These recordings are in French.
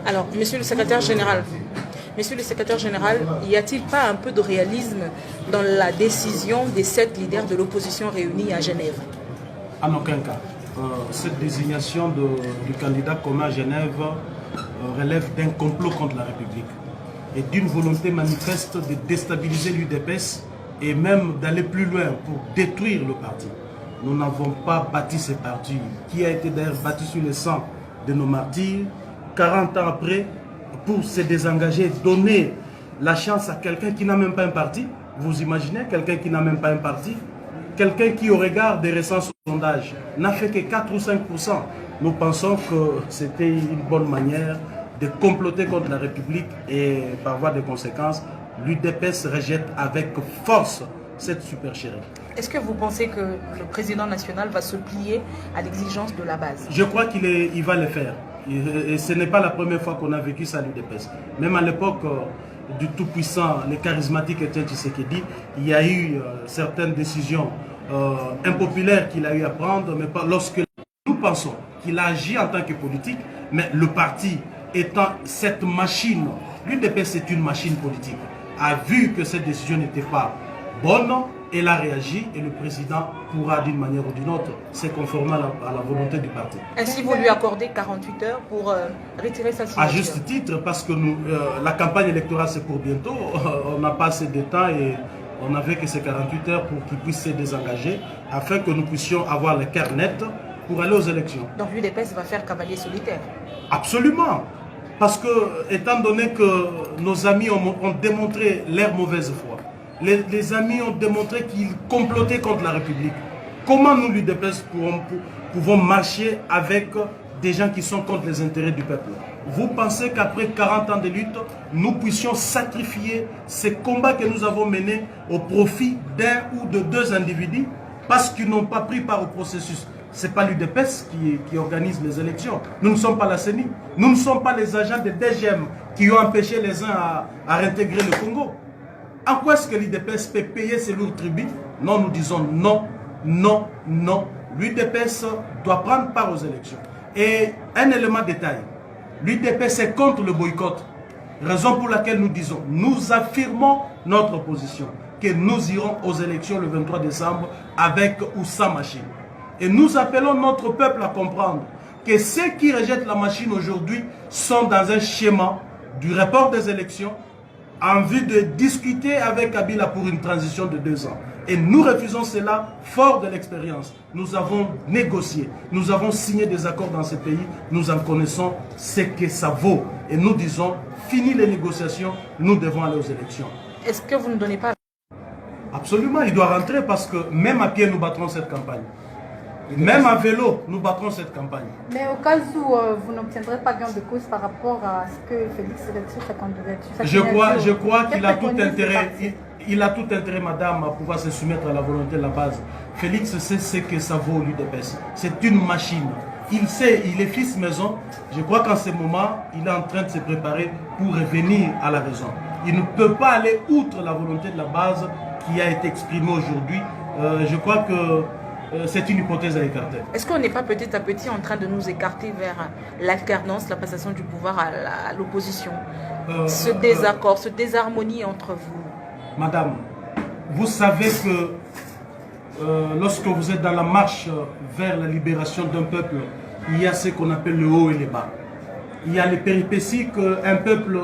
Alors, Monsieur le Secrétaire Général, y a-t-il pas un peu de réalisme dans la décision des 7 leaders de l'opposition réunis à Genève? En aucun cas. Cette désignation du candidat commun à Genève relève d'un complot contre la République et d'une volonté manifeste de déstabiliser l'UDPS et même d'aller plus loin pour détruire le parti. Nous n'avons pas bâti ce parti, qui a été d'ailleurs bâti sur le sang de nos martyrs, 40 ans après, pour se désengager, donner la chance à quelqu'un qui n'a même pas un parti. Vous imaginez, quelqu'un qui n'a même pas un parti, quelqu'un qui, au regard des récents sondages, n'a fait que 4 ou 5%. Nous pensons que c'était une bonne manière de comploter contre la République et par voie de conséquence, l'UDPS rejette avec force cette supercherie. Est-ce que vous pensez que le président national va se plier à l'exigence de la base? Je crois qu'il va le faire. Et ce n'est pas la première fois qu'on a vécu ça à l'UDPS. Même à l'époque du tout-puissant, le charismatique Etienne Tshisekedi, il y a eu certaines décisions impopulaires qu'il a eu à prendre, mais pas lorsque nous pensons qu'il a agi en tant que politique, mais le parti étant cette machine, l'UDPS est une machine politique, a vu que cette décision n'était pas bonne, elle a réagi et le président pourra d'une manière ou d'une autre se conformer à la volonté du parti. Ainsi, vous lui accordez 48 heures pour retirer sa signature? À juste titre, parce que la campagne électorale c'est pour bientôt, on n'a pas assez de temps et on n'avait que ces 48 heures pour qu'il puisse se désengager afin que nous puissions avoir le cœur net pour aller aux élections. Donc l'UDPS va faire cavalier solitaire? Absolument. Parce que, étant donné que nos amis ont démontré leur mauvaise foi, les amis ont démontré qu'ils complotaient contre la République, comment nous, l'UDPS, pouvons marcher avec des gens qui sont contre les intérêts du peuple? Vous pensez qu'après 40 ans de lutte, nous puissions sacrifier ces combats que nous avons menés au profit d'un ou de 2 individus parce qu'ils n'ont pas pris part au processus? Ce n'est pas l'UDPS qui organise les élections. Nous ne sommes pas la CENI. Nous ne sommes pas les agents de DGM qui ont empêché les uns à réintégrer le Congo. En quoi est-ce que l'UDPS peut payer ces lourds tributs? Non, nous disons non, non, non. L'UDPS doit prendre part aux élections. Et un élément de détail, l'UDPS est contre le boycott. Raison pour laquelle nous disons, nous affirmons notre position, que nous irons aux élections le 23 décembre avec ou sans machine. Et nous appelons notre peuple à comprendre que ceux qui rejettent la machine aujourd'hui sont dans un schéma du report des élections en vue de discuter avec Kabila pour une transition de 2 ans. Et nous refusons cela fort de l'expérience. Nous avons négocié, nous avons signé des accords dans ce pays, nous en connaissons ce que ça vaut. Et nous disons, fini les négociations, nous devons aller aux élections. Est-ce que vous ne donnez pas? Absolument, il doit rentrer parce que même à pied, nous battrons cette campagne. Même à vélo, nous battrons cette campagne. Mais au cas où vous n'obtiendrez pas gain de cause par rapport à ce que Félix retire sa candidature, je crois qu'il a tout intérêt, il a tout intérêt, madame, à pouvoir se soumettre à la volonté de la base. Félix sait ce que ça vaut, l'UDPS. C'est une machine. Il sait, il est fils maison. Je crois qu'en ce moment, il est en train de se préparer pour revenir à la raison. Il ne peut pas aller outre la volonté de la base qui a été exprimée aujourd'hui. Je crois que c'est une hypothèse à écarter. Est-ce qu'on n'est pas petit à petit en train de nous écarter vers l'alternance, la passation du pouvoir à l'opposition? Ce désaccord, ce désharmonie entre vous? Madame, vous savez que lorsque vous êtes dans la marche vers la libération d'un peuple, il y a ce qu'on appelle le haut et le bas. Il y a les péripéties qu'un peuple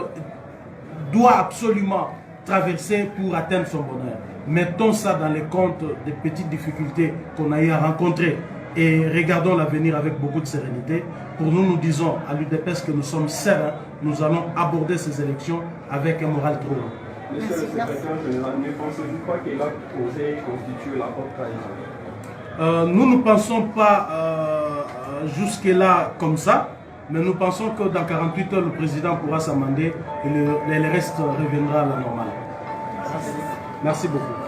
doit absolument traverser pour atteindre son bonheur. Mettons ça dans les comptes des petites difficultés qu'on a eu à rencontrer et regardons l'avenir avec beaucoup de sérénité. Pour nous, nous disons à l'UDPS que nous sommes sereins, nous allons aborder ces élections avec un moral trop haut. Monsieur le secrétaire général, ne pensez-vous pas que l'acte posé constitue la haute trahison? Nous ne pensons pas jusque-là comme ça, mais nous pensons que dans 48 heures, le président pourra s'amender et le reste reviendra à la normale. Merci beaucoup.